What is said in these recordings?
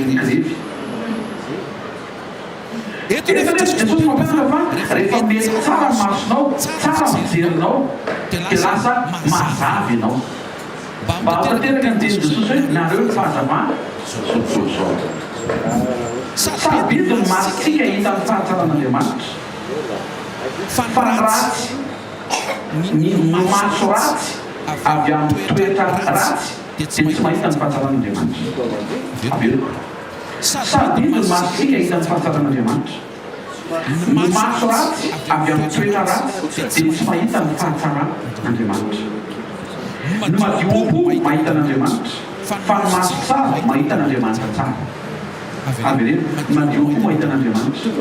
grevy. Eto Jesosy mampianatra fa rehefa mety tsara masonao, tsara mijerinao, dia lasa mazava ianao. Mba hampateraka ny teny Jesosy hoe nareo ny fahazavana zao. Sabidy ny masitsika hita amin'ny fahatsaràn'Andriamanitra. Fa ratsy ny maso ratsy avy amin'ny toetra ratsy dia tsy mahita ny fahatsaràn'Andriamanitra. Averiko. Sabidy ny masitsika hita amin'ny fahatsaràn'Andriamanitra. Ny maso ratsy avy amin'ny toetra ratsy dia tsy mahita ny fahatsaràn'Andriamanitra. Ny madio po mahita n'Andriamanitra, fa ny maso tsara mahita n'Andriamanitra tsara. Avereno, ny madio po mahita n'Andriamanitra,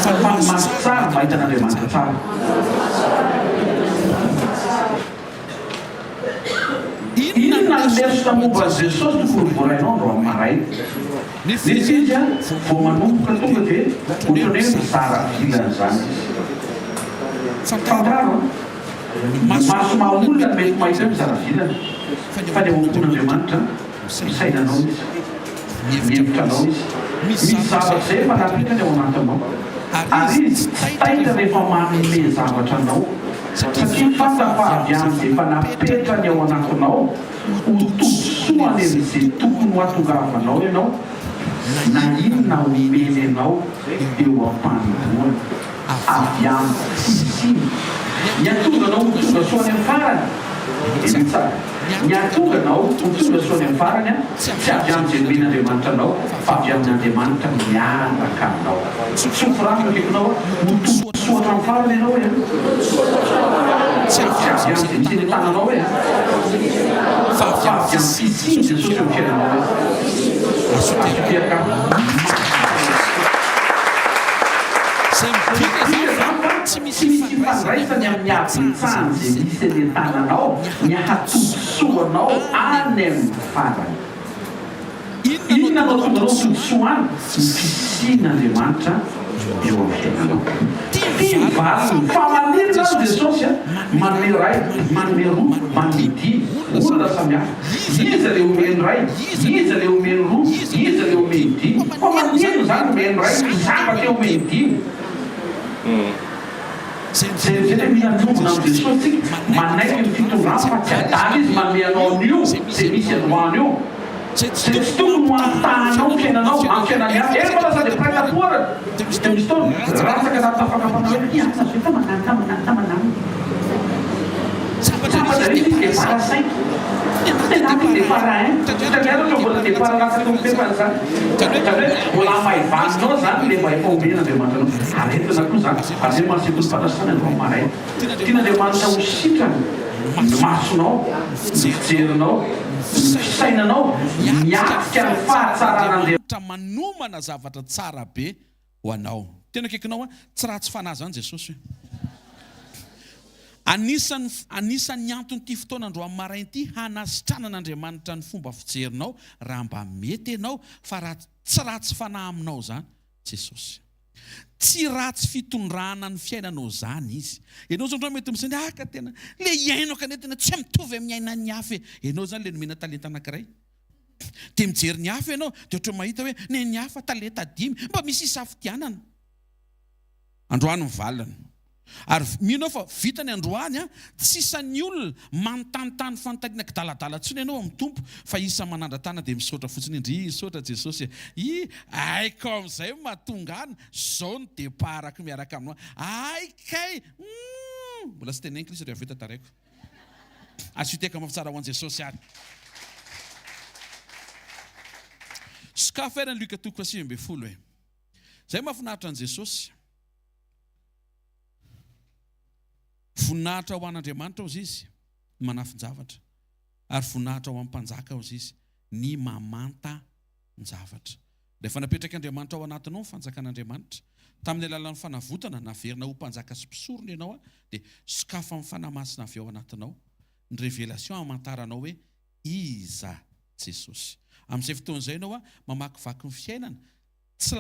fa ny maso tsara mahita n'Andriamanitra tsara. Inona ny lesona momba Jesosy no forovorainao andro amin'ny maray? Nisy izy vao manomboka tonga dia ohatrany hoe mizara filan'izany. Fantaro maso mahaolona mety mahita mizara vilana, fa ny ahokon'Andriamanitra misainanao izy, mihevitranao izy, misy zavatra izay efa napetrany ao anatinao, ary izy tsy taitra rehefa manome zavatra anao, satria fanta fa avy any dia efa napetrany ao anatinao ho tombotsoany amin'izay tokony ho atongavanao ianao, na inona omeny ianao eo am-panomboana avy any sisiny. Ny atonganao ho tonga soany amin'ny farany, eny tsara. Ny atonganao ho tonga soany amin'ny farany tsy avy amin'izay nomen'Andriamanitra anao, fa avy amin'Andriamanitra miaraka aminao. Sofirano akekonao ho tonga soatra amin'ny farany ianao e. Tsy avy amin'izay misy tananao e, fa avy amin'ny fisiny Jesosy eo fiainanao e. Asoteraka tsy misy fandraisany amin'ny abintsany izay misy ny tananao, ny hatontsoanao any amin'ny farany. Inona no tonga anao tontsoany? Ny fisian'Andriamanitra eo amin'ny fiainanao. Tia valiny fa manerina azy Jesosy manome ray, manome roa, manome dimy, olona samihafa. Izy ilay omeny ray, izy ilay omeny roa, izy ilay omeny dimy. Fa manerina zany omeny ray, zavatra omeny dimy. Zay mihanomona amin'ny Jesosy manaiky ny fitondrana fa tsy adala izy manome anao an'io zay misy anohany io. Zay tsy tokony ho anotahanao ny fiainanao amin'ny fiainany hafa. Eny fa lasa dia praikatorana. Dia misy fotoana ratsaka anaty fakafana hoe iasa zay fa manano. Zavatra izy dia parasaika. Tenany dia parain. Tangiana no mbola dia paralatsaka ny pepany zany. Zany hoe mbola maivanonao zany ilay mba efa omen'Andriamanitra anao. Aretina koa zany. Azay mahaseky ny fantasana andro amin'ny maray. Tian'Andriamanitra ho sitrany ny masonao, ny fijerinao, ny fisainanao, miatika ny fahatsaràn'Andriamanitra manomana zavatra tsara be ho anao. Tena kekinao tsy ratsy fanahy zany Jesosy. Anisan'ny antony ity fotoana andro amin'ny maraina ity hanasitranan'Andriamanitra ny fomba fijerinao raha mba mety ianao fa raha tsy ratsy fanahy aminao zany Jesosy. Tsy ratsy fitondrana ny fiainanao zany izy. Ianao zany mety misy ka tena le iainao ka tena tsy mitovy amin'ny iainan'ny hafa. Ianao zany le nomena talenta anankiray. Dia mijery ny hafa ianao dia ohatra mahita hoe ny hafa talenta 5 mba misy isafidianana. Androany mivalana. Ary mino fa vitany androany tsy isan'ny olona manontanytany fanontaniana kadaladala tsony ianao amin'ny tompo fa isa manandratana dia misaotra fotsiny indry saotra Jesosy aiko amin'izay mahatonga any zao ny deparako miaraka aminao aikay mbola tsy teneniko izy rehefa vita taraiko asiteka mafitsara ho an'i Jesosy ary sokaferany Luka 2:20 hoe zay mahafinaritra an'i Jesosy. Voninahitra ho an'Andriamanitra ozy izy manafin-javatra ary voninahitra ho amin'ny mpanjaka ozy izy ny mamanta ny zavatra. Rehefa napetraka Andriamanitra ao anatinao ny fanjakan'Andriamanitra tamin'ny alalan'ny fanavotana naverina ho mpanjaka sy mpisorona ianao dia sokafa amin'ny fanamasina avy ao anatinao ny révélation hamantaranao hoe iza Jesosy. Amin'izay fotoan'izay ianao mamakivaky ny fiainana tsy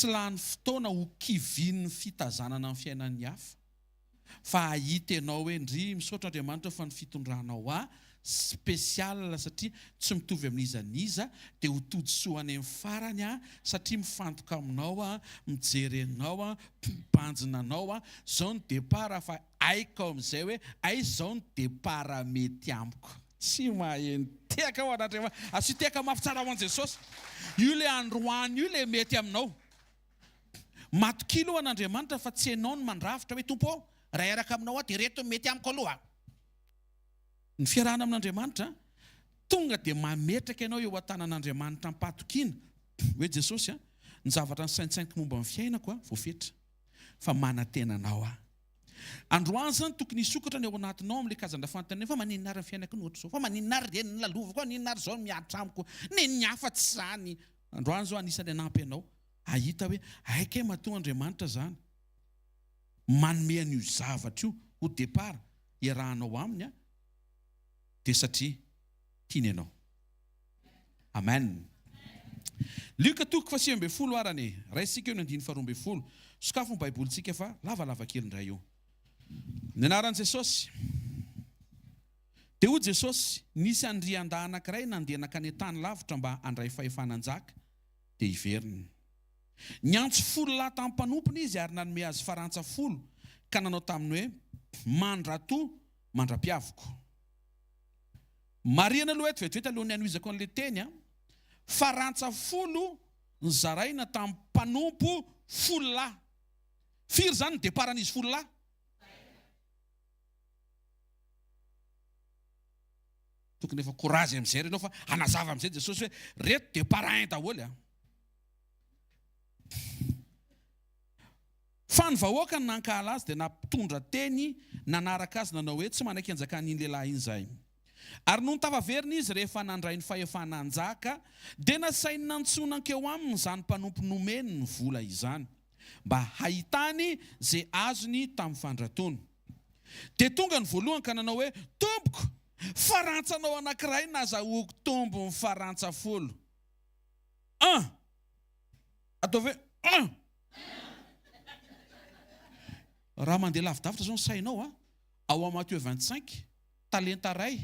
lany fotoana ho kivin'ny fitazanana ny fiainan'ny hafa fa ahita ianao hoe ndry misaotra Andriamanitra fa ny fitondranao spesial satria tsy mitovy amin'izaniza dia ho todsoa any amin'ny farany satria mifantoka aminao mijery anao mpanjina anao zao ny départ fa aiko amin'izay hoe ay zao ny départ mety amiko tsy maheno teka ao anatrema asy teka mafy tsara ho an' Jesosy io le androany io le mety aminao matokilo ho an'Andriamanitra fa tsy ianao no mandrafitra hoe tompo raha eraka aminao dia reto mety amiko aloha ny fiarahana amin'Andriamanitra tonga dia mametraka ianao eo an-tanan'Andriamanitra mpatokina hoe Jesosy ny zavatra ny saintsainky momba amin'ny fiainako voafetra fa mana-tenanao androany zany tokony hisokatra ny ao anatinao amin'ilay kazana fanontaniana fa maninona ary ny fiainako ny ohatr' zao fa maninona ary reny ny lalovako maninona ary zao ny miaritra amiko ny hafa tsy zany androany zao anisany anampy ianao ahita hoe aika matoa Andriamanitra zany manome an'io zavatra io ho départ iarahanao aminy dia satria tiany ianao. Amen. Luka 10:20 arany raisika eo ny 9:12 sokafo ny baibolitsika fa lavalava kely indray io. Ny anaran'i Jesosy. Dia hoy Jesosy nisy andrian-dahy anankiray nandeha nakany tany lavitra mba handray fahefananjaka dia hiveriny. Niantso 10 lahy tamin'ny mpanompony izy ary nanome azy farantsa 10 ka nanao taminy hoe mandrato mandra-piavoko. Mariana aloha eto vetivety alohan'ny anohizako an'ilay teny farantsa 10 ny zaraina tamin'ny mpanompo 10 lahy. Firy zany ny deparan'izy 10 lahy? Tokony efa courage amin'izay ianao fa hanazava amin'izay Jesosy hoe reto depara daholo fa ny vahoaka ny nankahala azy dia nampitondra teny nanaraka azy nanao hoe tsy maneky anjakan'iny lehilahy iny izay. Ary noho ny tavaverina izy rehefa nandray ny fahefananjaka dia nasainy nantsonankeo aminy izany mpanompo nomeny ny vola izany mba hahitany izay azony tamin'ny fandratony. Dia tonga ny voalohany ka nanao hoe tompoko farantsanao anankiray nazahoako tombo ny farantsa 10. Ataovy hoe raha mandeha lavidavitra zao ny sainao ao amin'ny Matthieu 25 talenta ray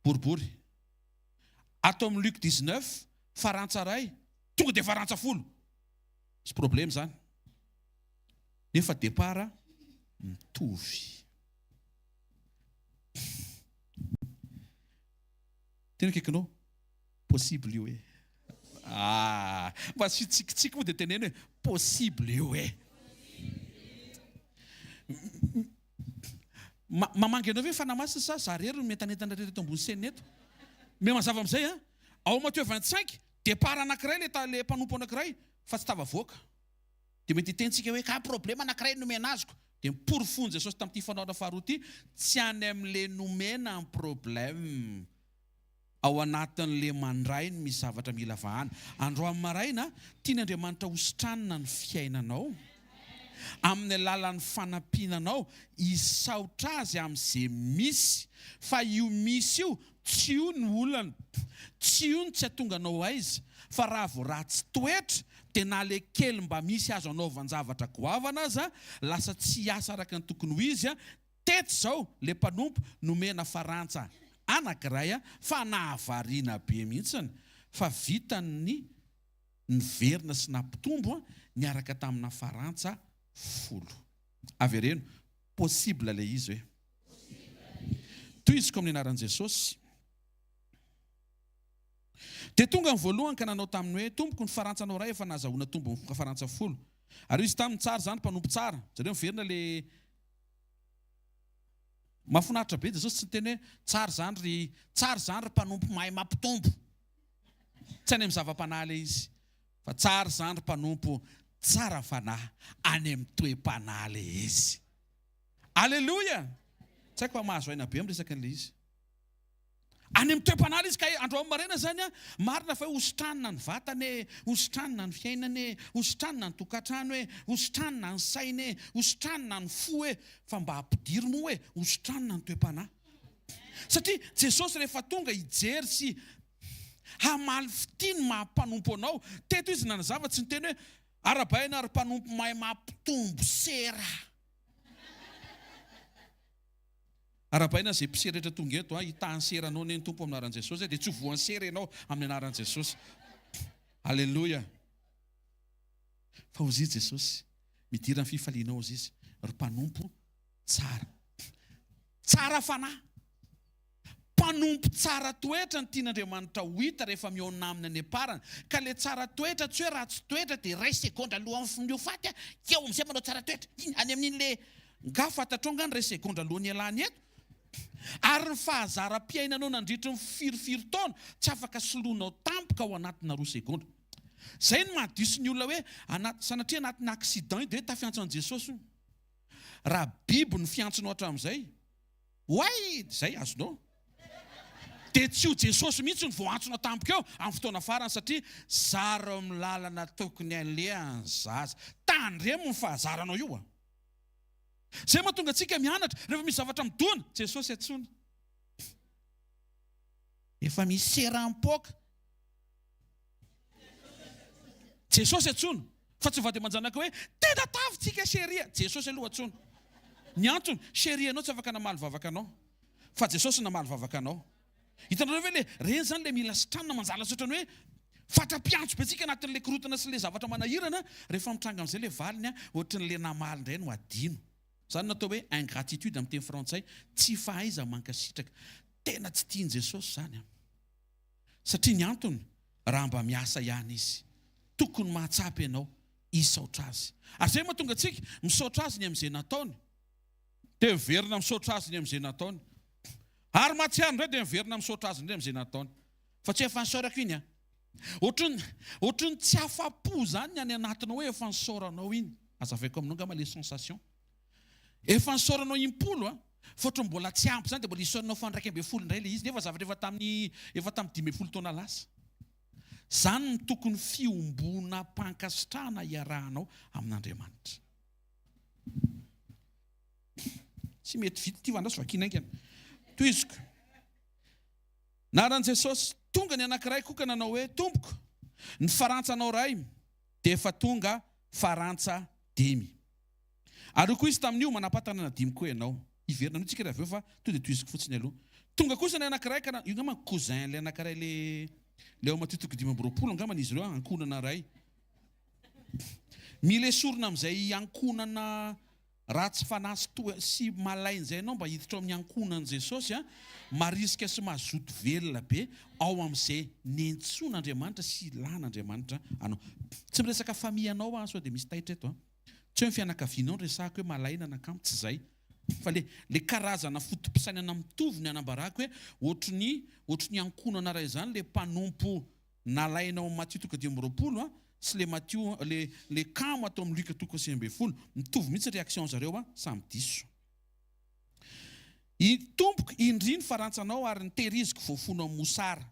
boribory. Atao amin'ny Luc 19 farantsa ray tonga dia farantsa 10. Sy problème zany. Nefa départ mitovy. Tena kekinao possible io mba sy tsikitsiky moa dia teneny hoe possible io mamangy anao hoe fanamasina sa zarery no metanetana reto ambony seny eto. Me mazava amin'izay ao Matthieu 25 départ anankiray le mpanompo anankiray fa tsy tavavoaka. Dia mety tentsika hoe ka problème anankiray nomena azoko. Dia miporofon'ny Jesosy tamin'ity fanaona faharoa ity tsy any amin'le nomena ny problème. Ao anatin'le mandray no misy zavatra mila vahana. Androany maraina tiany Andriamanitra hositranina ny fiainanao amin'ny alalan'ny fanampinanao hisaotra azy amin'izay misy fa io misy io tsy io ny olana tsy io ny tsy atonganao aiza fa raha vao ratsy toetra dia na le kely mba misy azo anaovany zavatra goavana aza lasa tsy asa araka ny tokony ho izy teto zao le mpanompo nomena farantsa anankiray fa nahavariana be mihitsiny fa vitany niverina sy nampitombo niaraka tamina farantsa 10. Avereno possible le izy hoe toiziko amin'ny anaran'i Jesosy. Dia tonga ny voalohany ka nanao taminy hoe tompoko ny farantsanao ray efa nazahoana tombo ny farantsa 10. Ary izy tamin'ny tsara zany mpanompo tsara zareo miverina le mahafinaritra be Jesosy tsy teny hoe tsara zany ry mpanompo mahay mampitombo tsy any amin'ny zava-panahy izy fa tsara zany ry mpanompo tsara fanahy any amin'ny toe-panahy le izy. Alleluia. Tsy haiko fa mahazo aina be miresaka an'le izy any amin'ny toe-panahy izy ka androany maraina zany marina fa hositranina ny vatany hositranina ny fiainany hositranina ny tokantrano hositranina ny sainy hositranina ny fo fa mba hampidiry moa hositranina ny toe-panahy satria Jesosy rehefa tonga hijery sy hamaly fitiny mampanompo anao teto izy nanazava tsy ny teny hoe arabaina ary mpanompo mahay mampitombo sera Arabaina zay mpisery rehetra tonga eto hitany sery anao ny tompo amin'ny anaran'i Jesosy dia tsy ho voan'ny sery ianao amin'ny anaran'i Jesosy. Halleloja. Fa ozy izy Jesosy midira ny fifaliana ozy izy ry mpanompo tsara. Tsara fanahy. Mpanompo tsara toetra ny tian'Andriamanitra ho hita rehefa mihaona aminy any aparana. Ka le tsara toetra tsy hoe ratsy toetra dia ray sekondra alohan'ny miofaty eo amin'izay manao tsara toetra. Any amin'iny le nga fantatrao ny ray sekondra alohan'ny ialany eto. Ary ny fahazara-piainanao nandritra ny firy taona tsy afaka soloanao tampoka ao anatina 2 sekondra. Zay no mahadiso ny olona hoe sanatria anatin'ny accident dia tafiantso an Jesosy. Raha biby ny fiantsonao hatramin'izay, hoay zay azonao. Dia tsy ho Jesosy mihitsy ny voantsonao tampoka eo amin'ny fotoana farany satria zara amin'ny lalana tokony alehany zaza. Tandremo ny fahazaranao io. Zay mahatonga antsika mianatra rehefa misy zavatra midona, Jesosy atsony. Efa misy seram-poaka. Jesosy atsony. Fa tsy vady aman-janaka hoe tena tavintsika sheria. Jesosy aloha atsony. Ny antony, sheria anao tsy afaka namaly vavaka anao. Fa Jesosy namaly vavaka anao. Hitanareo ve le reny zany le mila sitrana manjala sotrany hoe fatra-piantso be tsika anatin'le korotana sy le zavatra manahirana rehefa mitranga amin'izay le valiny ohatran'le namaly indray no adino. Zany natao hoe ingratitude amin'ny teny frantsay, tsy fahaiza mankasitraka. Tena tsy tian Jesosy zany. Satria ny antony raha mba miasa ihany izy. Tokony mahatsapy ianao hisaotra azy. Ary zay mahatonga antsika misaotra azy ny amin'izay nataony. Dia miverina misaotra azy ny amin'izay nataony. Ary mahatsiaro indray dia miverina misaotra azy indray amin'izay nataony. Fa tsy efa nisaorako iny. Ohatrany tsy afa-po zany any anatinao hoe efa nisaoranao iny. Azavaiko aminao ngamba le sensation. Efa nisaoranao impolo fa ohatran'ny mbola tsy ampy zany dia mbola isaoranao fa 120 indray le izy nefa zavatra efa tamin'ny 12 taona lasa. Zany ny tokony fiombona mpankasitrahana iarahanao amin'Andriamanitra. Tsy mety vita ty vandraso vakina aingana. Toiziko. Naran'i Jesosy tonga ny anankiray koka nanao hoe tompoko. Ny farantsanao ray dia efa tonga farantsa 10. Ary koa izy tamin'io manapatana na 10 koa ianao. Iverina anao tsika raha aveo fa to dia toiziko fotsiny aloha. Tonga kosa ny anankiray ka io ngamba cousin le anankiray le ao matitoko 20 ngamba izy ireo ankonana ray. Mila esorina amin'izay ankonana ratsy fanahy sy malainy zay anao mba hiditra amin'ny ankonan'i Jesosy marisika sy mazoto velona be ao amin'izay nentson'Andriamanitra sy ilan'Andriamanitra anao. Tsy miresaka famianao sao dia misy taitra eto. Tsy hoe ny fianakavianao ny resahako hoe malaina nakamo tsy zay. Fa le karazana fotom-pisainana mitovy ny anambarako hoe ohatry ny ankonana ray zany le mpanompo nalainao Matthieu 10 sy le Matthieu le kamo atao amin'ny Luc 12 mitovy mihitsy réaction zareo samy diso. I tompoko indriny farantsanao ary nitehiriziko voafonao mosara.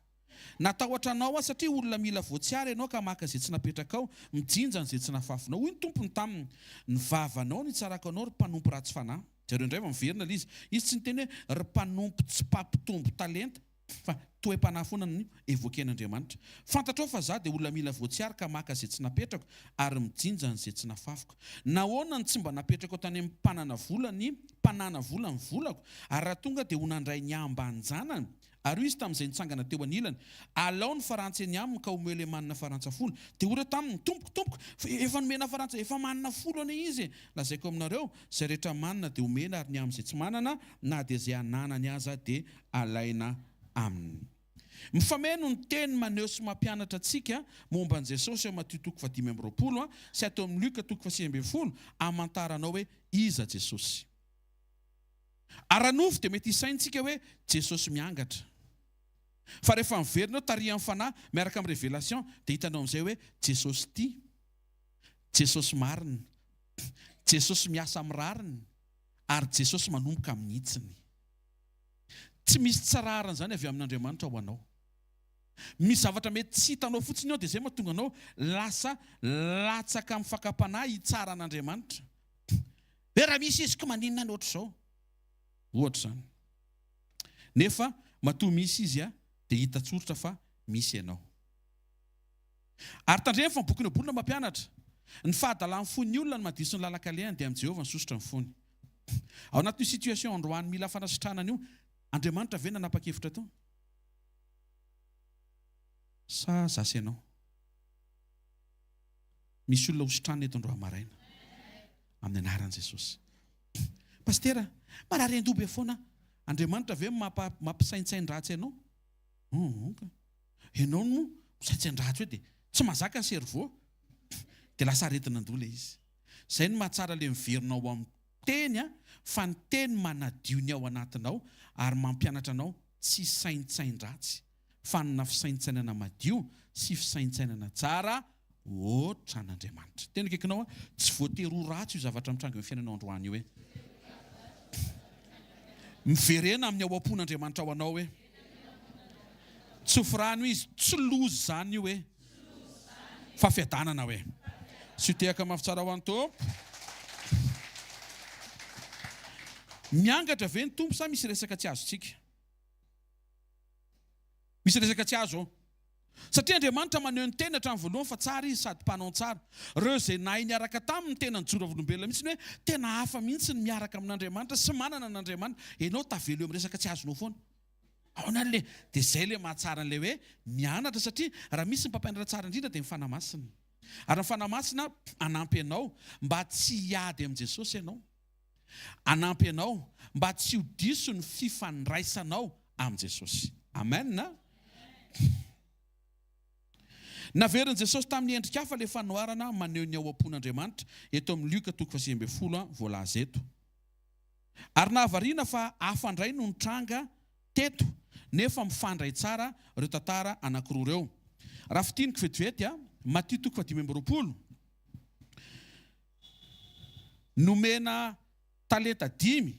Natahotra anao satria olona mila voatsiary ianao ka maka izay tsy napetraka ao, mijinja izay tsy nafafinao. Hoy ny tompony taminy, ny vavanao ny tsarako anao ry mpanompo ratsy fanahy. Zareo indray miverina ilay izy. Izy tsy niteny hoe ry mpanompo tsy mpampitombo talenta, fa toe-panahy foana ny evoken'Andriamanitra. Fantatrao fa za dia olona mila voatsiary ka maka izay tsy napetrako ary mijinja izay tsy nafafiko. Nahoana ny tsy mba napetrako tany amin'ny mpanana vola ny mpanana vola ny volako, ary raha tonga dia ho nandray ny ambanjanany. Ary izy tamin'izay nitsangana teo anilany, alao ny farantsa eny aminy ka omeo le manana farantsa folo. Dia ora taminy tompoko efa nomena farantsa, efa manana folo ane izy. Lazaiko aminareo, izay rehetra manana dia omena ary ny amin'izay tsy manana, na dia izay ananany aza dia alaina aminy. Mifameno ny teny maneho sy mampianatra antsika momba an' Jesosy ao Matthieu 10 sy atao amin'ny Luc 9 amantaranao hoe iza Jesosy. Aranofo dia mety isaintsika hoe Jesosy miangatra. Fa rehefa miverina tarihan'ny fanahy miaraka amin'ny révélation dia hitanao amin'izay hoe Jesosy tia, Jesosy marina, Jesosy miasa amin'ny rariny, ary Jesosy manomboka amin'ny hitsiny. Tsy misy tsararana zany avy amin'Andriamanitra ho anao. Misy zavatra mety tsy hitanao fotsiny ao dia izay mahatonga anao lasa latsaka amin'ny fakapanahy hitsara an'Andriamanitra. Hoe raha misy izy ko maninona ny ohatr'izao. Ohatra zany. Nefa matoa misy izy dia hita tsoritra fa misy ianao. Ary tandremo fa ny bokin'ny bolona mampianatra. Ny fahadalan'ny fon'ny olona ny madiso ny lalaka lehany dia amin'i Jehovah ny sosotra ny fony. ao anatin'io situation androany mila fanasitranana io, Andriamanitra ve nanapa-kevitra tao? Sa zasy ianao? Misy olona hositranana eto androany maraina amin'ny anaran'i Jesosy. Pastera, marary andobe foana. Andriamanitra ve mampisaintsain-dratsy ianao? Ianao no misaintsain-dratsy hoe dia tsy mahazaka ny servô, dia lasa aretin'andoha ilay izy. Izay no mahatsara ilay miverinao amin'ny teny, fa ny teny manadio ny ao anatinao ary mampianatra anao tsy saintsain-dratsy, fa na fisaintsainana madio sy fisaintsainana tsara oatra an'Andriamanitra. Teny kekinao tsy voatery ho ratsy io zavatra mitranga amin'ny fiainanao androany io hoe miverena amin'ny ao am-pon'Andriamanitra ao anao hoe tsy ofirano izy, tsy lozy zany io hoe fa fiadanana hoe sy tehaka mafy tsara ho an'ny Tompo. Miangatra ve ny Tompo sa misy resaka tsy azontsika? Misy resaka tsy azo ao. Satria Andriamanitra maneho ny teny hatramin'ny voalohany fa tsara izy sady mpanao tsara. Reo izay nahay niaraka tamin'ny tena nijoro avolombelona mihitsy hoe tena hafa mihitsy ny miaraka amin'Andriamanitra sy manana an'Andriamanitra. Ianao tavelo eo amin'ny resaka tsy azonao foana. Ao nale dia izay ilay mahatsara an'ilay hoe mianatra, satria raha misy ny mpampianatra tsara indrindra dia mifanamasina. Ary mifanamasina anampy ianao mba tsy hiady amin'i Jesosy ianao. Anampy ianao mba tsy ho diso ny fifandraisanao amin'i Jesosy. Amen na? Naveriny Jesosy tamin'ny endrika hafa ilay fanoharana maneho ny ao am-pon'Andriamanitra eto amin'ny Luka 10:20 voalaza eto. Ary nahavariana fa hafandray no nitranga teto nefa mifandray tsara ireo tantara anankiroa ireo. Raha fitiniko vetivety Matthieu 10:20 nomena talenta 5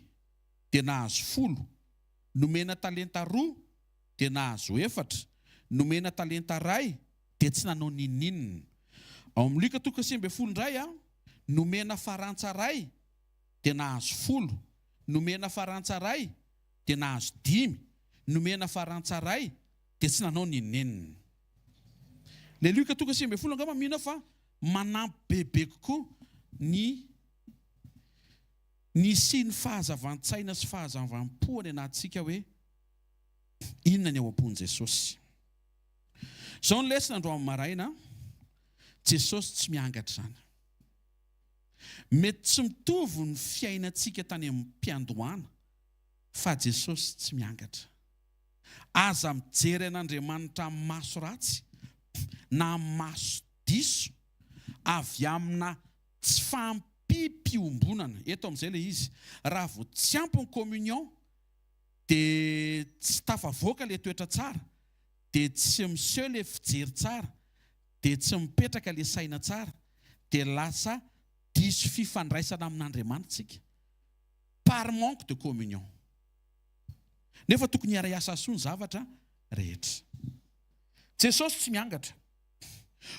dia nahazo 10, nomena talenta 2 dia nahazo 4, nomena talenta 1 dia tsy nanao ninninina. Ao amin'ny Luka 10:20 indray nomena farantsa 1 dia nahazo 10, nomena farantsa 1 dia nahazo 5, nomena farantsa 1 dia tsy nanao ninninina. Le Luka 10:20 angamba mihina fa manampy bebe kokoa ny sy ny fahazavan-tsaina sy fahazavam-po any anatsika hoe inona ny ao am-pon'i Jesosy. Zao ny lesona androany maraina, Jesosy tsy miangatra zany. Mety tsy mitovy ny fiainantsika tany amin'ny mpiandohana, fa Jesosy tsy miangatra. Aza mijery an'Andriamanitra amin'ny maso ratsy na maso diso avy amina tsy fampipiombonana. Eto amin'izay ilay izy, raha vao tsy ampy ny communion dia tsy tafavoaka ilay toetra tsara, dia tsy miseho ilay fijery tsara, dia tsy mipetraka ilay saina tsara, dia lasa diso fifandraisana amin'Andriamanitra tsika. Par manque de communion. Nefa tokony hiara-iasa soa ny zavatra rehetra. Jesosy tsy miangatra.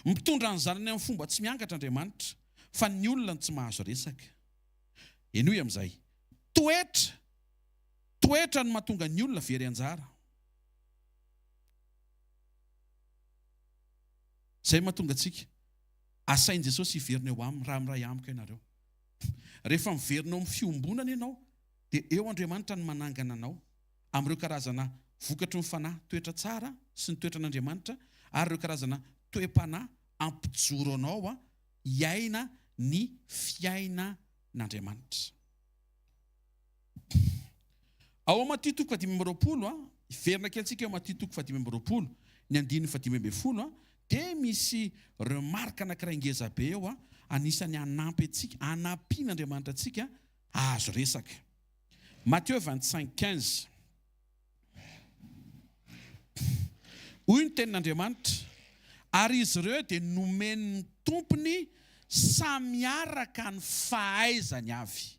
Mitondra ny zanany amin'ny fomba tsy miangatra Andriamanitra, fa ny olona tsy mahazo resaka. Enoy amin'izay. Toetra no mahatonga ny olona very anjara. Izay mahatonga antsika asain Jesosy hiverina eo aminy raha miray amiko ianareo. Rehefa miverinao amin'ny fiombonana ianao, dia eo Andriamanitra no manangana anao amin'ireo karazana vokatry ny fanahy toetra tsara sy ny toetra n'Andriamanitra, ary ireo karazana toe-panahy ampijoro anao hiaina ny fiainan'Andriamanitra. Ao Matthieu 10:20, iverina kelintsika eo Matthieu 10:20, ny 9:20, dia misy remarque anankiray ngeza be eo anisany anampy antsika, anampian'Andriamanitra antsika azo resaka. Matthieu 25:15. Hoy ny tenin'Andriamanitra, ary izy ireo dia nomen'ny tompony samiaraka ny fahaizany avy.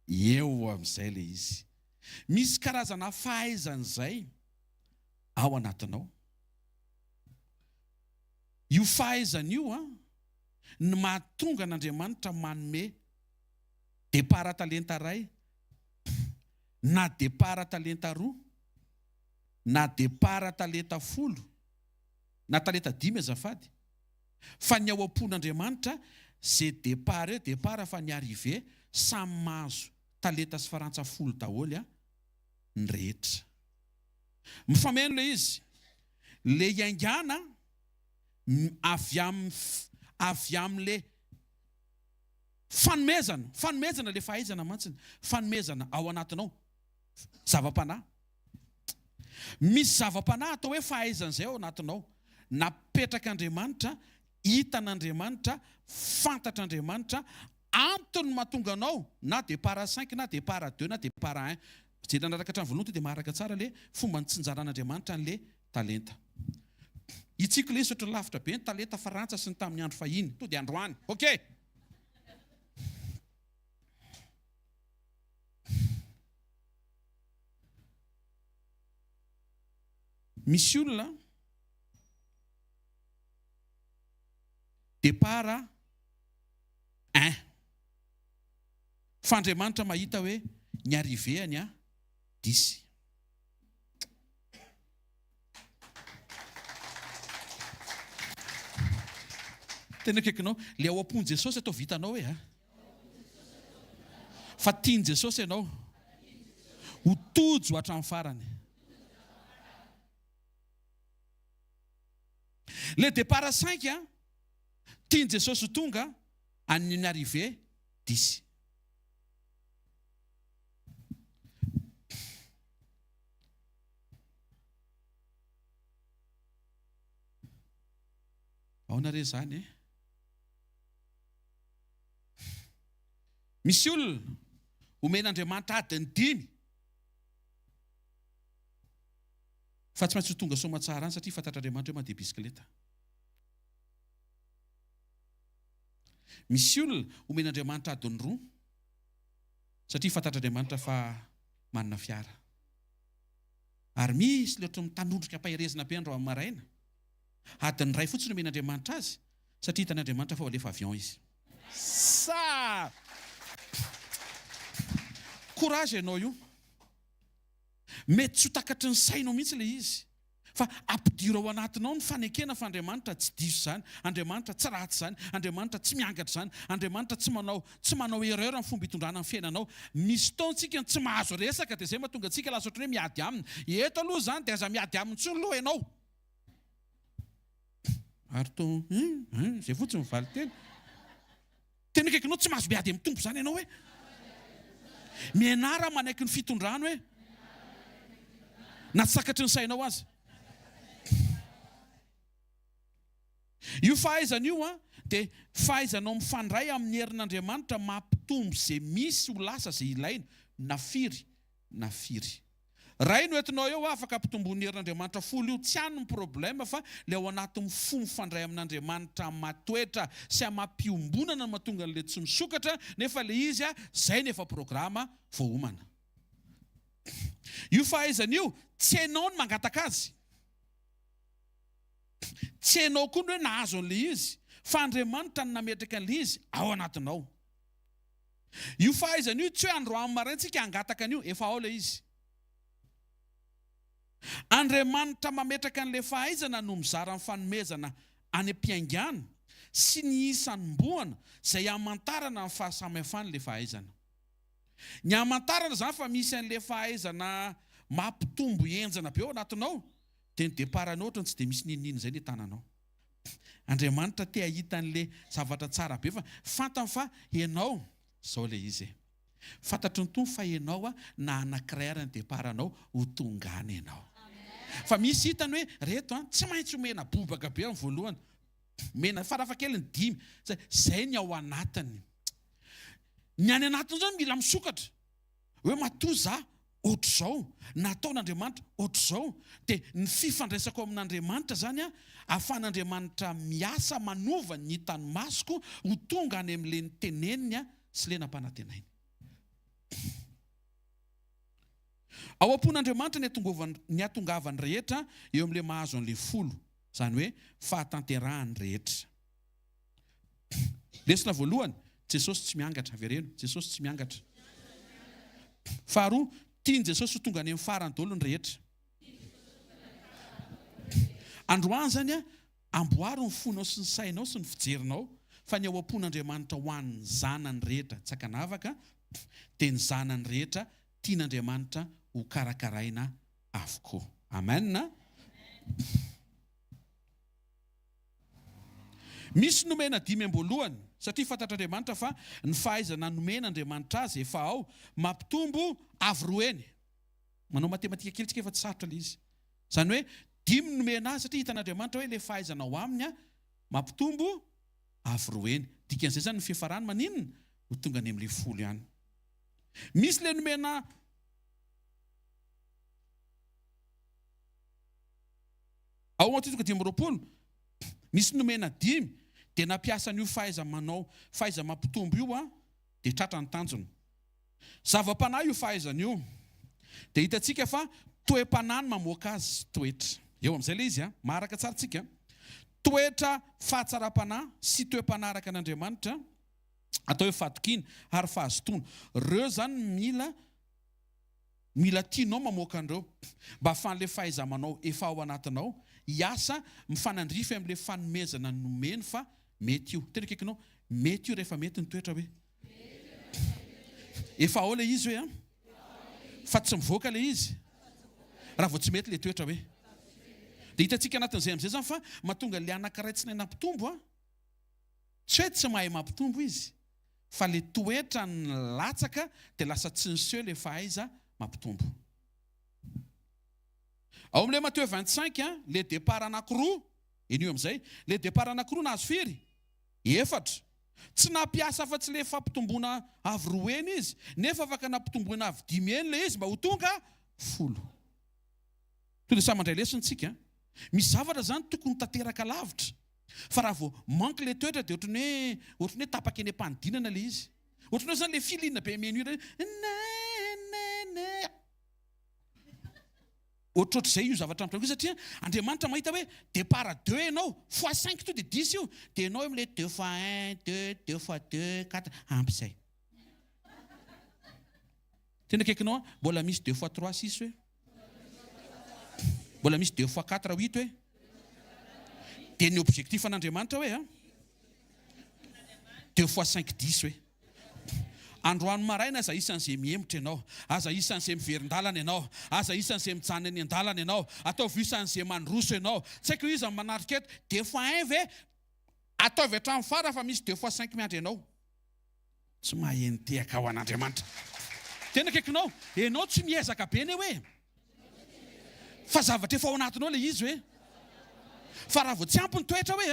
Eo amin'izay ilay izy. Misy karazana fahaizan'izay ao anatinao. Io fahaizan'io ny mahatonga n'Andriamanitra manome départ talenta 1, na départ talenta 2, na départ talenta 10, na talenta 5 azafady. Fa ny ao am-pon'Andriamanitra, izay départ fa ny arrivé samy mahazo talenta sy farantsa folo daholo ny rehetra. Mifameno le izy, le iaingana avy amin'le fanomezana le fahaizana mantsiny, fanomezana ao anatinao zava-panahy. Misy zava-panahy atao hoe fahaizana izay ao anatinao, napetraka Andriamanitra, hitan'Andriamanitra, fantatr'Andriamanitra, antony mahatonga anao na dia para 5 na dia para 2 na dia para 1. Jery nanaraka hatramin'ny voalohany dia maharaka tsara le fomba ny tsinjaran'Andriamanitra an'le talenta. Itsika ilay izy ohatry lavitra be ny talenta farantsa sy ny tamin'ny andro fahiny, to dia androany. Okay. Misy olona départ 1. Fandriamanitra mahita hoe ny arrivéany 10. Tena kekinao, le ao am-pony Jesosy atao vitanao hoe fa tiany Jesosy ianao ho tojo hatramin'ny farany. Le départ 5 tiany Jesosy ho tonga amin'ny arrivé 10. Ao nare zany misy olona omen'Andriamanitra adiny 5 fa tsy maintsy ho tonga somatsara any satria fantatr'Andriamanitra hoe mandeha bisikileta. Misy olona omen'Andriamanitra adiny 2 satria fantatr'Andriamanitra fa manana fiara. Ary misy le ohatry mitanondrika ampaherezana be andro amin'ny maraina, adiny 2 fotsiny omen'Andriamanitra azy satria hitan'Andriamanitra fa alefa avion izy. Courage ianao io. Mety tsy ho takatry ny sainao mihitsy le izy, fa ampidiro ao anatinao ny fanekena fa Andriamanitra tsy diso zany, Andriamanitra tsy ratsy zany, Andriamanitra tsy miangatra zany, Andriamanitra tsy manao erreur amin'ny fomba hitondrana amin'ny fiainanao. Misy taontsika tsy mahazo resaka dia izay mahatonga antsika lasa ohatry hoe miady aminy. Eto aloha zany dia aza miady aminy tsy loha ianao. Ary to izay fotsiny mivaly tena. Tena kaikinao tsy mahazo miady amin'ny tompo zany ianao hoe. Mianara manaiky ny fitondrano hoe na tsy sakatry ny sainao azy. Io fahaizana io dia fahaizanao mifandray amin'ny herin'Andriamanitra mampitombo izay misy ho lasa izay ilaina na firy. Ray no entinao eo afaka ampitomboan'ny herin'Andriamanitra folo io, tsy hany ny problème fa le ao anatin'ny fo mifandray amin'Andriamanitra matoetra sy amam-piombonana mahatonga an'le tsy misokatra nefa le izy zay nefa programa voaomana. Io fahaizana io tsy hainao ny mangataka azy, tsy hainao koa ny hoe nahazo an'le izy, fa Andriamanitra ny nametraka an'le izy ao anatinao. Io fahaizana io tsy hoe androany maraintsika hangataka an'io, efa ao le izy. Andriamanitra mametraka an'le fahaizana no mizara ny fanomezana any am-piaingana sy ny isamboana izay hamantarana ny fahasamihafan'le fahaizana. Ny hamantarana zany fa misy an'le fahaizana mampitombo enjana be ao anatinao dia ny deparanao ohatrany tsy dia misy ninina izay ny tananao. Andriamanitra te hahita an'le zavatra tsara be fa fantany fa ianao zao le izy. Fantatry ny tompo fa ianao na anankiray ary ny deparanao ho tongany ianao. Fa misy hitany hoe reto tsy maintsy omena bobaka be amin'ny voalohany, mena farafahakeliny 5, zay ny ao anatiny. Ny any anatiny zao mila misokatra hoe matoa za ohatr'izao, nataon'Andriamanitra ohatr'izao, dia ny fifandraisako amin'Andriamanitra zany ahafahan'Andriamanitra miasa manova ny hitany masoko ho tonga any amin'le niteneniny sy le nampanantenainy. Ao am-pon'Andriamanitra ny atongavany rehetra eo amin'le mahazo an'le folo, zany hoe fahatanterahany rehetra. Lesona voalohany, Jesosy tsy miangatra, avereno, Jesosy tsy miangatra. Faharoa, tiany Jesosy ho tonga any amin'ny farany daholo ny rehetra. Androany zany amboaro ny fonao sy ny sainao sy ny fijerinao fa ny ao am-pon'Andriamanitra ho an'ny zanany rehetra tsy akanavaka dia ny zanany rehetra tian'Andriamanitra ho karakaraina avokoa. Amen. Misy nomena 5 am-boalohany satria fantatr'Andriamanitra fa ny fahaizana nomena Andriamanitra azy efa ao mampitombo avy roa eny. Manao matematika kely tsika efa tsy sarotra ilay izy. Zany hoe 5 nomena azy satria hitan'Andriamanitra hoe ilay fahaizana ao aminy mampitombo avy roa eny. Dikan'izay zany ny fiafarany maninona ho tonga any amin'ilay 10 ihany. Misy ilay nomena ao Matteo 5:20. Misy nomena 5 dia nampiasa an'io fahaiza-manao, fahaiza-mampitombo io dia tratra ny tanjony. Zava-panahy io fahaizan'io. Dia hitantsika fa toe-panahy mamoaka azy toetra. Eo amin'izay ilay izy maharaka tsara tsika. Toetra fahatsara-panahy sy toe-panahy araka an'Andriamanitra atao hoe fatokiana ary fahazotoana. Reo zany mila tianao mamoaka an'ireo mba ahafahan'ilay fahaiza-manao efa ao anatinao hiasa mifanandrify amin'ilay fanomezana nomeny fa mety io. Tena kaikinao mety io rehefa mety ny toetra hoe efa ao ilay izy hoe fa tsy mivoaka ilay izy raha vao tsy mety ilay toetra hoe. Dia hitantsika anatin'izay amin'izay zany fa mahatonga ilay anankiray tsy mampitombo tsy hoe tsy mahay mampitombo izy fa ilay toetra ny latsaka dia lasa tsy niseho ilay fahaiza mampitombo. Ao amin'ilay Matteo 25 ilay départ anankiroa eny io amin'izay ilay départ anankiroa nahazo firy 4 tsy nampiasa fa tsy ilay fampitomboana avy roa eny izy nefa afaka nampitomboana avy 5 eny ilay izy mba ho tonga 10. Toy dia samy mandray lesontsika. Misy zavatra zany tokony tanteraka lavitra fa raha vao manque ilay toetra dia ohatrany hoe tapaka eny am-panidinana ilay izy. Ohatrany hoe zany ilay filinana be miheno ohatrohatr'izay io zavatra amiko satria Andriamanitra mahita hoe départ 2 ianao fois 5 to dia 10 io dia ianao amin'ilay 2 fois 1 2 fois 2 4 ampy izay. Tena kaikinao mbola misy 2 fois 3 6 hoe mbola misy 2 fois 4 8 hoe dia ny objectif an'Andriamanitra hoe 2 fois 5 10 hoe androany maraina aza isan'izay miemotra ianao, aza isan'izay miverin-dalana ianao, aza isan'izay mijanona eny an-dalana ianao, ataovy isan'izay mandroso ianao. Tsy haiko izy manarika eto 2 fois 1 ve ataovy hatramin'ny fara fa misy 2 fois 5 miandry ianao. Tsy maheno tehaka ao an'Andriamanitra. Tena kaikinao ianao tsy miezaka be ne hoe fa zavatra efa ao anatinao ilay izy hoe fa raha vao tsy ampy ny toetra hoe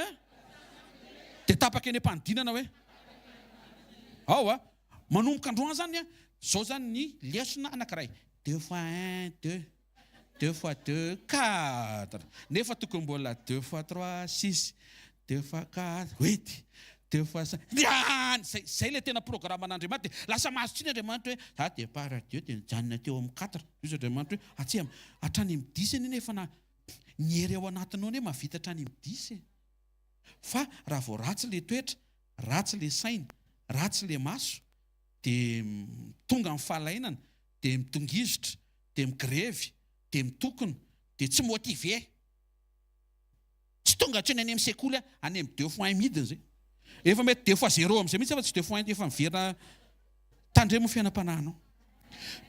dia tapaka eny am-panidinana hoe ao manomboka androany zany zao zany ny lesona anankiray 2 fois 1 2 2 fois 2 4 nefa tokony mbola 2 fois 3 6 2 fois 4 8 2 fois 5 zay le tena programme an'Andriamanitra dia lasa mahazo tsiny Andriamanitra hoe za départ 2 dia mijanona teo amin'ny 4 izy Andriamanitra hoe atsy hatrany amin'ny 10 eny nefa na ny hery ao anatinao ne mavita hatrany amin'ny 10 fa raha vao ratsy le toetra ratsy le saina ratsy le maso dia tonga amin'ny fahalainana dia mitongizitra dia migrevy dia mitokona dia tsy motive tsy tonga hatreny any amin'ny sekoly any amin'ny 2 fois 1 midiny zay efa mety 2 fois 0 amin'izay mihitsy fa tsy 2 fois 1 efa miverina tandremo ny fiainam-panahynao.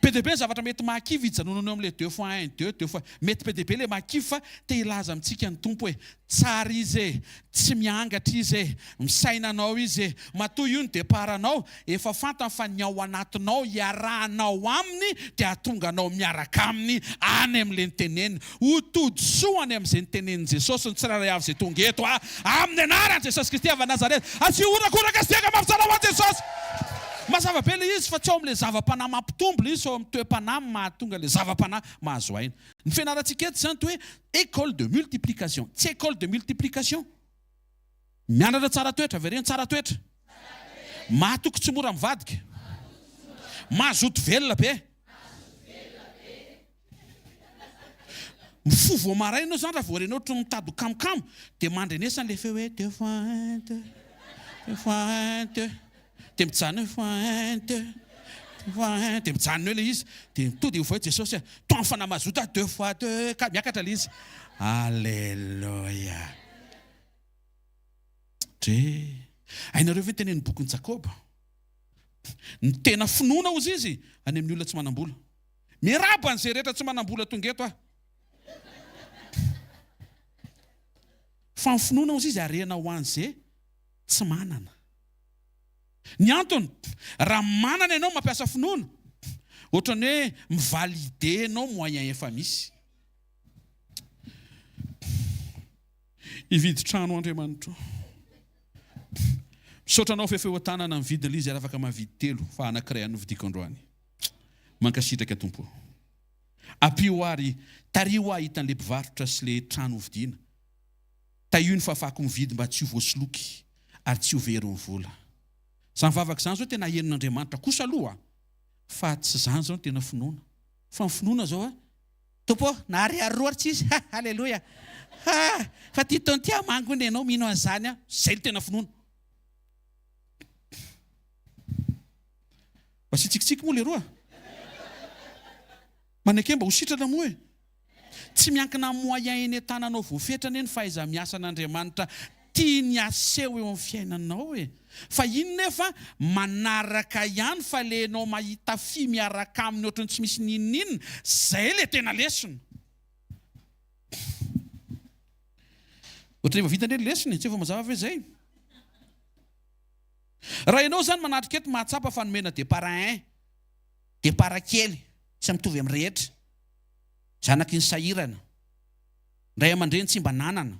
PDB zavatra mety mahakivy hijanonanao amin'ilay 2 fois 1 2 fois mety PDB ilay mahakivy fa te hilaza amintsika ny tompo hoe tsara izy tsy miangatra izy misainanao izy matoa io ny deparanao efa fantany fa ny ao anatinao iarahanao aminy dia atonga anao miaraka aminy any amin'ilay niteneny ho todsoany amin'izay nitenen'i Jesosy ny tsirairay avy izay tonga eto amin'ny anaran'i Jesosy Kristy avy Nazareta atsihorakoraka sy tega mampitsara ho Jesosy. Mazava be ilay izy fa tsy ao amin'ilay zava-panahy mampitombo ilay izy ao amin'ny toe-panahy mahatonga ilay zava-panahy mahazo aina. Ny fianarantsika eto zany hoe école de multiplication. Tsy école de multiplication. Mianatra tsara toetra, verena tsara toetra. Mahatoky tsy mora mivadika. Mazoto velona be. Mifovo maraina zany raha voarenao ohatry mitady kamokamo dia mandrenesany le feo hoe 2 fois 1 2 fois 1 2 dia mijanona fois 1 2 fois 1 dia mijanona eo ilay izy dia to dia ho voa Jesosy toa fana mazoto 2 fois 2 ka miakatra ilay izy. Alleluia. Hainareo ve tenen'ny bokin'ny Jakoba? Ny tena finoana ozy izy any amin'ny olona tsy manam-bola. Miraba an'izay rehetra tsy manam-bola tonga eto ah. Fa ny finoana ozy izy arena ho an'izay tsy manana. Ny antony, raha manana ianao mampiasa finoana, ohatrany hoe mivalide ianao moyen efa misy. Hividy trano Andriamanitra. Misaotranao fefeotanana mividy ilay izy ary afaka mavidy 3 fa anankiray novidiko androany. Mankasitraka tompo. Apio ary tario hitan'ilay mpivarotra sy ilay trano hovidiana. Taio ny fafako mividy mba tsy ho voasoloky ary tsy ho very ny vola. Zany vavaka zany zao tena henin'Andriamanitra kosa aloha, fa tsy zany zao tena finoana. Fa ny finoana zao tompo nahariary roa tsy izy. Halleluja. Fa ty taona ty mangony ianao mino an'izany zay tena finoana. Mba sitsikitsiky moa le roa. Manake mba ho sitrana moa e. Tsy miankina amin'ny moyen eny an-tananao voafetrana eny fahaiza miasa an'Andriamanitra tiany aseho eo amin'ny fiainanao e. Fa iny nefa manaraka ihany fa le anao mahita fi miaraka aminy ohatrany tsy misy ninina, zay le tena lesona. Ohatrany efa vita ndray lesona, tsy efa mazava ve zay? Raha ianao zany manatrika eto mahatsapa fanomena départ 1, départ kely, tsy mitovy amin'ny rehetra. Zanaky ny sahirana. Ray aman-dreny tsy mba nanana,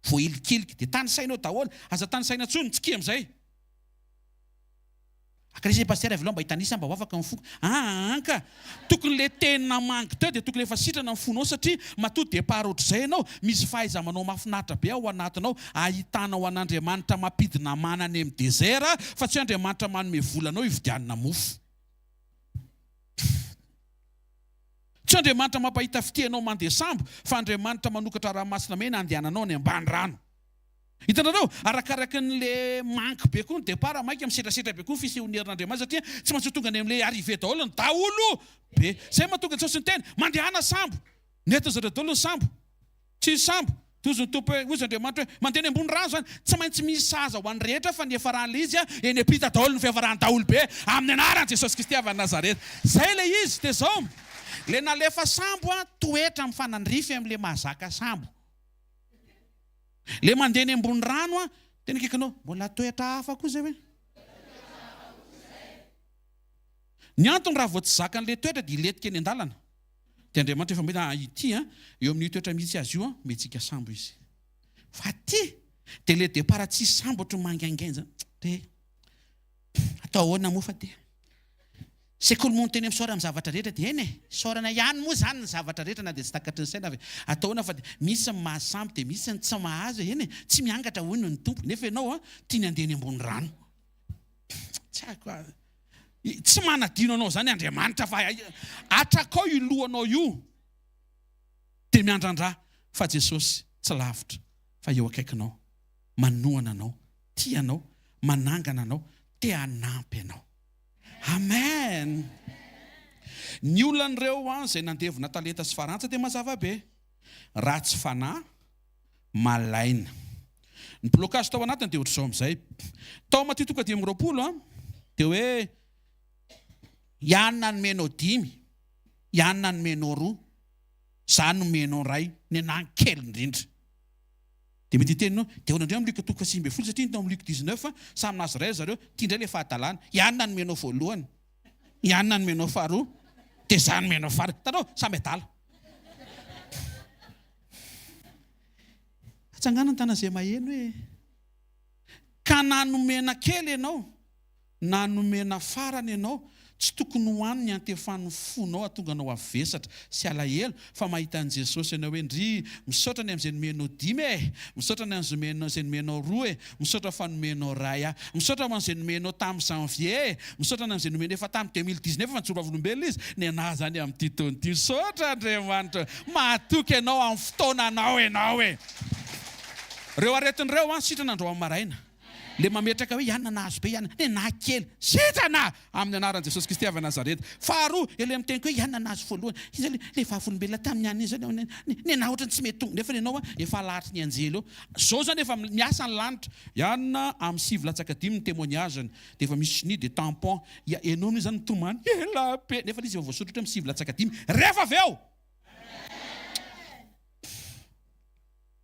voahilikiliky, dia tany sainao daholo, aza tany saina tsony, tsy kia amin'izay. Akrisy paster avy mba hitanisa mba ho afaka amin'ny foko. Anka, tokony le tena mangy teo dia tokony efa sitrana amin'ny fonao satria matody départ ohatr'izay ianao, misy fahaiza manao mahafinaritra be ao anatinao, ahitanao an'Andriamanitra mampidina mana any amin'ny désert, fa tsy Andriamanitra manome volanao hividianana mofo. Tsy Andriamanitra mampahita fitianao mandeha sambo, fa Andriamanitra manokatra ranomasina mena andehananao any ambany rano. Hitanareo, arakaraka n'le manky be koa ny départ maika misetrasetra be koa ny fisehoan'Andriamanitra satria tsy maintsy tonga any amin'le arrivé daholo ny daholo be. Zay mahatonga ny saosy ny teny, mandehana sambo. Nety zareo daholo ny sambo. Tsy sambo. Tozo ny tompo ozy Andriamanitra hoe mandeha ambony rano zany, tsy maintsy misy saza ho an'ny rehetra fa ny efaran'le izy eny apita daholo ny fiavarany daholo be amin'ny anaran'i Jesosy Kristy avy Nazareta. Zay le izy dia zao. Le nalefa sambo toetra amin'ny fanandrify amin'le mahazaka sambo. Le mandeha ny ambony rano tena kikanao, mbola toetra hafa koa zay hoe. Ny antony raha vao tsy zakan'le toetra dia iletika eny an-dalana. Dia Andriamanitra efa mety ity eo amin'ny toetra misy azy io metsika sambo izy. Fa ty dia le départ tsy sambo ohatry mangaingainy zany. Dia atao ahoana moa fa dia. Sekoly moa teny amin'ny saorana amin'ny zavatra rehetra dia eny e. Saorana ihany moa zany ny zavatra rehetra na dia tsy takatry ny saina avy. Ataona fa misy ny mahasambo dia misy ny tsy mahazo eny e. Tsy miangatra hono ny tompo. Nefa ianao tiany andeha ny ambony rano. Tsy manadino anao zany Andriamanitra fa atrakao io lohanao io. Dia miandrandra fa Jesosy tsy lavitra fa eo akaikinao, manohana anao, tianao, manangana anao, te hanampy anao. Amen. Ny olonan'ireo izay nandevona talenta sy farantsa dia mazava be. Ratsy fanahy, malaina. Ny blocage tao anatiny dia ohatr'izao amin'izay. Tao Matthieu 10:20 dia hoe ianona nomenao 5, ianona nomenao 2, za nomenao 1, ny anahy kely indrindra. Dia mety itenao, dia hoanandreo amin'ny Luc 10:10 satria tao amin'ny Luc 19 samy nazy iray zareo, tia indray le fahatalana. Ianona nomenao voalohany, ianona nomenao faharoa, dia za nomenao farany. Tanao, samy adala. Atsangana ny tana izay maheno hoe ka nanomena kely ianao, nanomena farany ianao, tsy tokony hoany ny antefan'ny fonao atonga anao avesatra sy alahelo fa mahita an' Jesosy ianao hoe ndry misaotra ny amin'izay nomenao 5 e, misaotra ny amin'izay nomenao 2 e, misaotra fa nomenao 1, misaotra amin'izay nomenao tamin'ny janvier, misaotra ny amin'izay nomenao efa tamin'ny 2019 fa nitsoravolombelona izy, ny anahy zany amin'ity taona ity. Misaotra Andriamanitra, mahatoky ianao amin'ny fotoananao ianao e. Reo aretin'ireo sitrana andro amin'ny maraina. le mametraka hoe ihany nahazo be ihany ne na kely sitrana amin'ny anaran'i Jesosy Kristy avy Nazareta. Faharoa ele amin'ny teniko hoe ihany nahazo voalohany izy le vavolombelona tamin'ny any izy ne na ohatrany tsy mety tonga nefa ianao efa lahatra ny anjely eo. Zao zany efa miasa ny lanitra ihany amin'ny sivy-latsaka dimy ny témoignage-ny dia efa misy ni de tampon ianao zany tomany ela be nefa izy efa voasotra amin'ny sivy-latsaka dimy rehefa avy eo.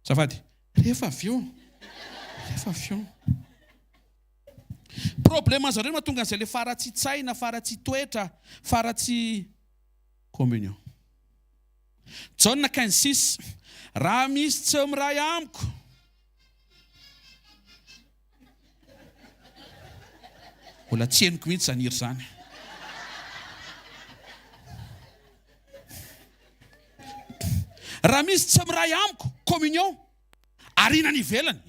Zafady rehefa avy eo. Problème zareo mahatonga an'izay le faratsy tsaina, faratsy toetra, faratsy communion. Jauna 15:6 raha misy tsy miray amiko mbola tsy henoko mihitsy zaniry zany. Raha misy tsy miray amiko communion arina ny ivelany.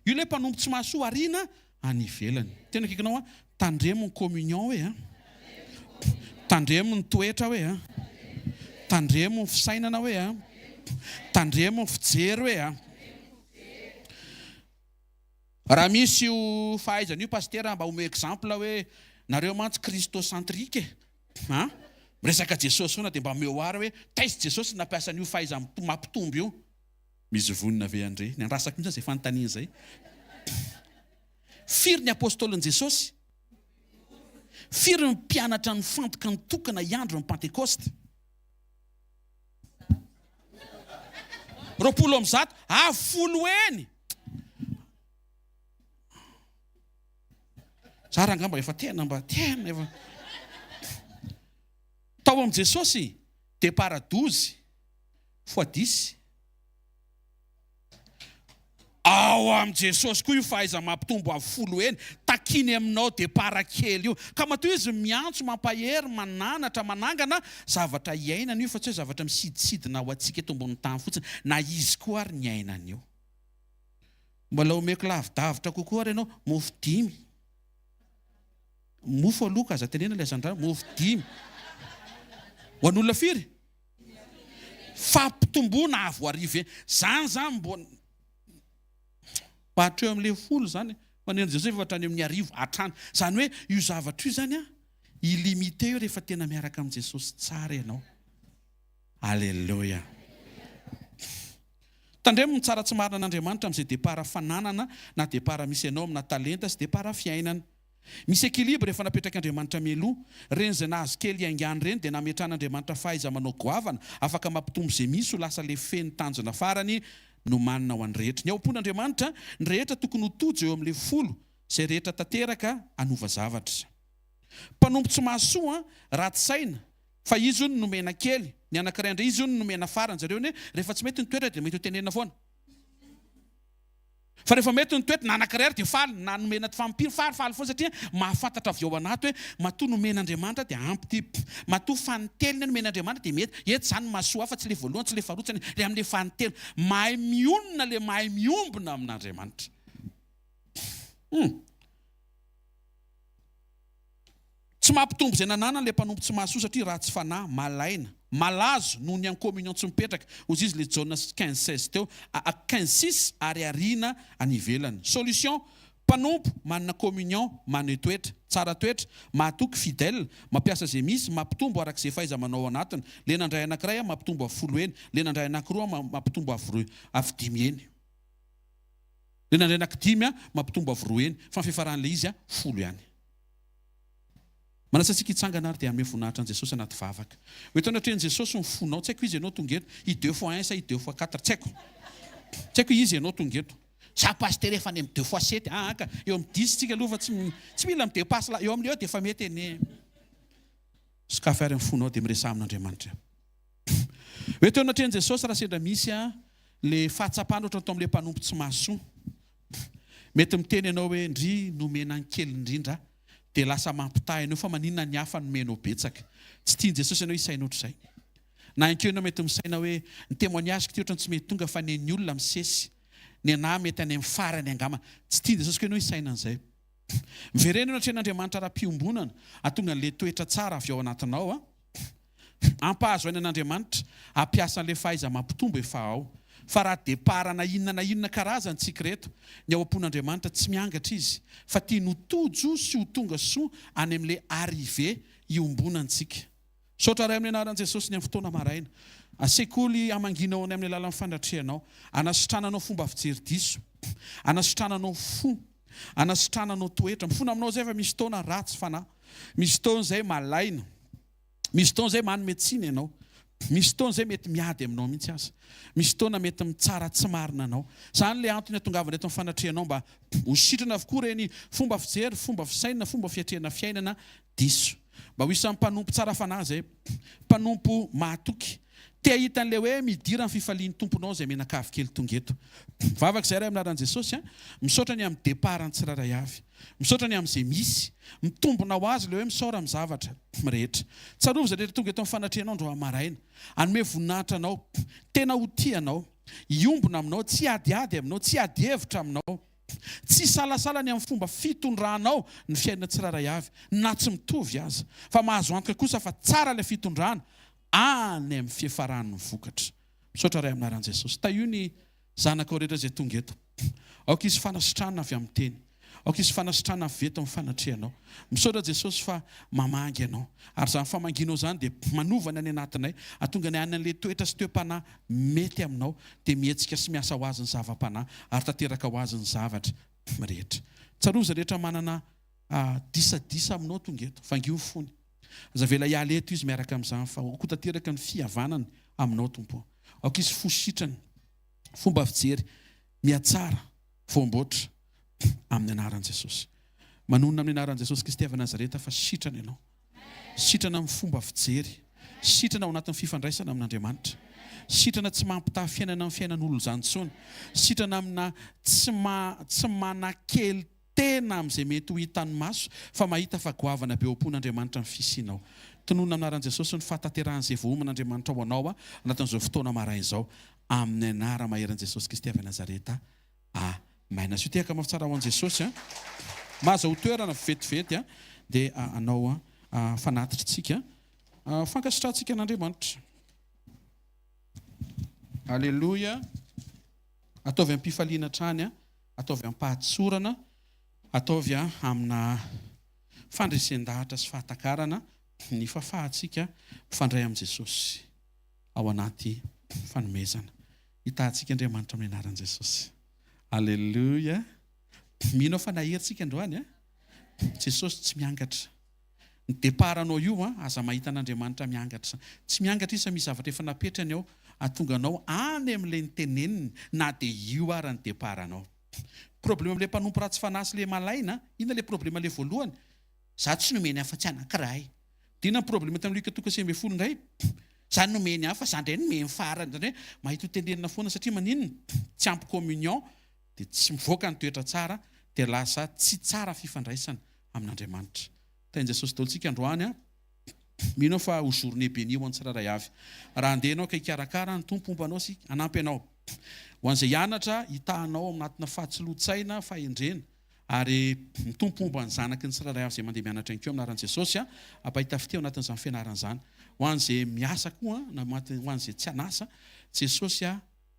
Io le mpanompo tsy mahasoa arina any ivelany. Tena kikinao tandremo ny communion hoe tandremo ny toetra hoe tandremo ny fisainana hoe tandremo ny fijery hoe raha misy io fahaizana io pasteur mba ome exemple hoe nareo mantsy kristocentrike miresaka Jesosy foana dia mba meo ary hoe taizy Jesosy nampiasa an'io fahaiza mampitombo io. Misy vonina ve andre ny andrasako mihitsy izay fanontaniana izay. Firy ny apôstôlin'i Jesosy? Firy ny mpianatra ny fantoka ny tokana iandro ny Pentecoste? 20 folo eny. Zara angamba efa tena efa tao amin'i Jesosy départ 12 fois 10. Ao amin'i Jesosy koa io fahaiza mampitombo folo eny takiny aminao départ kely io ka matoa izy miantso mampahery mananatra manangana zavatra iainana io fa tsy hoe zavatra misidisidina ho antsika eto ambony tany fotsiny na izy koa ary ny ainana io. Mbola omeko lavidavitra kokoa ary ianao mofo 5 mofo aloka aza tenena ilay zandra mofo 5 ho an'olona firy fampitomboana avo arive zany mbona bahatra eo amin'ilay folo zany maneno Jesosy efa hatrany amin'ny arivo hatrany zany hoe io zavatra io zany illimité io rehefa tena miaraka amin'ny Jesosy tsara ianao. Alleluia. Tandremo ny tsara tsy marina an'Andriamanitra amin'izay départ fananana na départ misy ianao amina talenta sy départ fiainana. Misy équilibre rehefa napetraka Andriamanitra mialoha reny izay nahazo kely aingany reny dia nametran'Andriamanitra fahaiza manao goavana afaka mampitombo izay misy ho lasa le feny tanjona farany no manina ho an'ny rehetra. Ny ao am-pon'Andriamanitra ny rehetra tokony ho tojo eo amin'ilay folo izay rehetra tanteraka anova zavatra. Mpanompo tsy mahasoa ratsy saina fa izy no nomena kely ny anankiray indray izy no nomena farany zareo ne rehefa tsy mety ny toetra dia mety ho tenenina foana. Fa rehefa mety ny toetra na anankiray ary dia faly na nomena fampiry faly foana satria mahafantatra avy ao anaty hoe matoa nomen'Andriamanitra dia ampy ty matoa faniteliny nomen'Andriamanitra dia mety eto zany mahasoa fa tsy le voalohany tsy le faharoa le amin'le fanitelo mahay mionona le mahay miombona amin'Andriamanitra. Tsy mampitombo izay nanana le mpanompo tsy mahasoa satria raha tsy fanahy malaina malazo noho ny communion tsy mipetraka ozy izy le Jauna 15:16 teo 15:6 ary arina any ivelany. Solution mpanompo manana communion manana toetra tsara toetra mahatoky fidèle mampiasa izay misy mampitombo arak'izay fahaiza manao anatiny. Le nandray anankiray mampitombo folo eny le nandray anankiroa mampitombo avy 5 eny le nandray anankidimy mampitombo avy 2 eny fa ny fifaran'le izy folo ihany. Manasantsika hitsangana ary dia ame voninahitra an'i Jesosy anaty vavaka. Oeto natrehan'i Jesosy ny fonao tsy haiko izy ianao tonga eto i 2 fois 1 sa i 2 fois 4 tsy haiko izy ianao tonga eto sa pasteur efa any amin'ny 2 fois 7 aka eo amin'ny 10 tsika aloha fa tsy mila midepasy eo amin'ilay eo dia efa mety eny sakafo ary amin'ny fonao dia miresa amin'Andriamanitra. Oeto natrehan'i Jesosy raha sendra misy le fahatsapana ohatra atao amin'ilay mpanompo tsy mahasoa mety miteny ianao hoe ndry nomena ny kely indrindra dia lasa mampitahy ianao fa maninona ny hafa nomenao betsaka. Tsy tian'i Jesosy ianao isaina ohatr'izay. Na inkeo ianao mety misaina hoe ny témoignage ty ohatrany tsy mety tonga fa ny olona misesy ny anahy mety any amin'ny farany angama. Tsy tian'i Jesosy koa ianao isaina an'izay. Miverena ianao hatren'Andriamanitra ara-piombonana atonga an'ilay toetra tsara avy ao anatinao ampahazo aina an'Andriamanitra ampiasa an'ilay fahaiza mampitombo efa ao. fa raha départ na inona karazany tsika reto ny ao am-pon'Andriamanitra tsy miangatra izy fa tia no tojo sy ho tonga soa any amin'ilay arrivé iombonantsika. Saotra ray amin'ny anaran'i Jesosy ny amin'ny fotoana maraina. Asekoly amanginao any amin'ny alalan'ny fandatrehanao, anasitrananao fomba fijery diso, anasitrananao fo, anasitrananao toetra. Mifona aminao zay fa misy taona ratsy fanahy, misy taona zay malaina, misy taona zay manome tsiny ianao, misy taona zay mety miady aminao mihitsy aza, misy taona mety mitsara tsy marina anao. Zany le antony atongavana eto amin'ny fanatrehanao mba ho sitrana avokoa reny fomba fijery, fomba fisainana, fomba fiatrehana fiainana diso. Mba ho isan'ny mpanompo tsara fanahy zay, mpanompo mahatoky. Te ahita an'ilay hoe midira ny fifalian'ny tomponao zay menakavy kely tonga eto. Vavaka izay ray amin'ny anaran'i Jesosy, misaotra ny amin'ny départ ny tsirairay avy, misaotra ny amin'izay misy, mitombona ho azy ilay hoe misaora amin'ny zavatra rehetra. Tsarovy izay rehetra tonga eto amin'ny fanatrehanao andro maraina, hanome voninahitra anao, tena ho tianao, iombona aminao, tsy adiady aminao, tsy ady hevitra aminao, tsy salasala ny amin'ny fomba fitondranao ny fiainana tsirairay avy, na tsy mitovy aza, fa mahazo antoka kosa fa tsara ilay fitondrana any amin'ny fiafarany vokatra. Misaotra ray amin'ny anaran'i Jesosy. Ta io ny zanakao rehetra izay tonga eto. Aoka izy fanasitrana avy amin'ny teny, aoka izy fanasitrana avy eto amin'ny fanatrehanao. Misaotra Jesosy fa mamangy ianao, ary izany famanginao izany dia manovana any anatinay, atonga ny any an'ilay toetra sy toepanahy mety aminao, dia mihetsika sy miasa ho azy ny zava-panahy ary tanteraka ho azy ny zavatra rehetra. Tsarovy izay rehetra manana disadisa aminao tonga eto, vangy fony. Aza vela hiala eto izy miaraka amin'izany fa ho tanteraka ny fihavanany aminao tompo. Aoka izy fositrany, fomba fijery, miatsara, voamboatra amin'ny anaran'i Jesosy. Manonona amin'ny anaran'i Jesosy Kristy avy Nazareta fa sitrana ianao. Sitrana amin'ny fomba fijery, sitrana ao anatin'ny fifandraisana amin'Andriamanitra. Sitrana tsy mampitaha fiainana amin'ny fiainan'olona izany intsony. Sitrana amina tsy manan-kely tena amin'izay mety ho hitan'ny maso, fa mahita fa goavana be am-pon'Andriamanitra ny fisianao. Tononona amin'ny anaran'i Jesosy ny fatateran'izay voaoman'Andriamanitra ho anao anatin'izao fotoana maraina izao, amin'ny anara maheran'i Jesosy Kristy avy Nazareta. Amen. Asio tehaka mafitsara ho an'i Jesosy. Mahaza ho toerana vetivety dia anao fanatitra tsika, fankasitrantsika an'Andriamanitra. Alleluia. Ataovy am-pifaliana trany, ataovy am-pahatsorana, ataovy amina fandresen-dahatra sy fahatakarana ny fahafahantsika mifandray amin'i Jesosy ao anaty fanomezana. Hitantsika Andriamanitra amin'ny anaran'i Jesosy. Alleluia. Mino fa naheritsika androany. Jesosy tsy miangatra. Ny départanao io aza mahita an'Andriamanitra miangatra. Tsy miangatra izy misy zavatra efa napetrany ao, atonga anao any amin'ilay niteneniny na dia io ary ny départanao. Problema amin'ilay mpanompo ratsy fanahy sy ilay malaina, inona ilay problema ilay voalohany? Za tsy nomeny hafa tsy anankiray. Dina ny problema tamin'ny Luka 2:12 indray. Za nomeny hafa, za indray nomeny farany. Zany hoe mahita ho tendenina foana satria maninona? Tsy ampy communion, dia tsy mivoaka ny toetra tsara, dia lasa tsy tsara fifandraisana amin'Andriamanitra. Tain'i Jesosy daolintsika androany, mino fa ho journée bénie ho an'ny tsirairay avy. Raha andehanao ka hikarakara ny tompoombanao sy hanampy anao. Ho an'izay hianatra, hitahanao anatina fahatsilontsaina, fahendrena, ary mitompomba ny zanaky ny tsirairay avy izay mandeha mianatra ihany koa amin'ny anaran'i Jesosy, ampahita fiteo anatin'izany fianarana izany. Ho an'izay miasa koa, ho an'izay tsy hanasa, Jesosy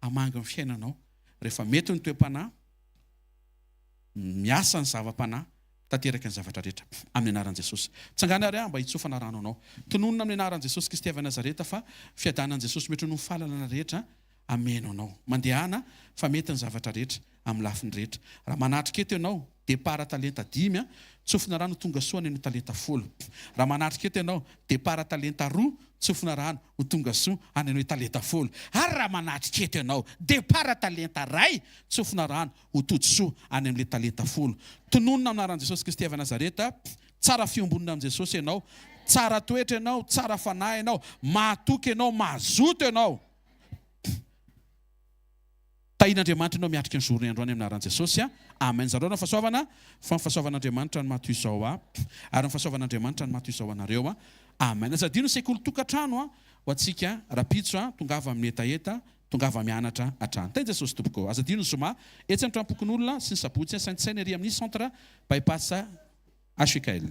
hamangy ny fiainanao. Rehefa mety ny toe-panahy, miasa ny zava-panahy, tanteraka ny zavatra rehetra amin'ny anaran'i Jesosy. Tsangana ary mba hitsofana rano anao. Tononona amin'ny anaran'i Jesosy Kristy avy Nazareta fa fiadanan'i Jesosy mety ho fahalalana rehetra ameno anao. Mandehana fa mety ny zavatra rehetra amin'ny lafiny rehetra. Raha manatrika eto ianao, départ talenta 10, tsofina rano tonga soa ny talenta 10. Raha manatrika eto ianao, départ talenta 2, tsofina rano ho tonga soa any amin'ny talenta 10. Ary raha manatrika eto ianao, départ talenta 2, tsofina rano ho tody soa any amin'ny talenta 10. Tononona amin'ny anaran'i Jesosy Kristy avy Nazareta, tsara fiombonana amin'ny Jesosy ianao, tsara toetra ianao, tsara fanahy ianao, mahatoky ianao, mazoto ianao. Tahin'Andriamanitra ianao miatrika ny journée androany amin'ny anaran'i Jesosy. Amen. Zareo ny fahasoavana, fa ny fahasoavan'Andriamanitra ny matoy izao ary ny fahasoavan'Andriamanitra ny matoy izao anareo. Amen. Azadino sekoly tokantrano ho antsika rapitso tongava amin'ny etaeta, tongava mianatra hatrany. Tain'i Jesosy tompoko. Azadino zoma, etsy ny trampokon'olona sy ny sabotsy saintsaina ery amin'ny centre bypass HKL.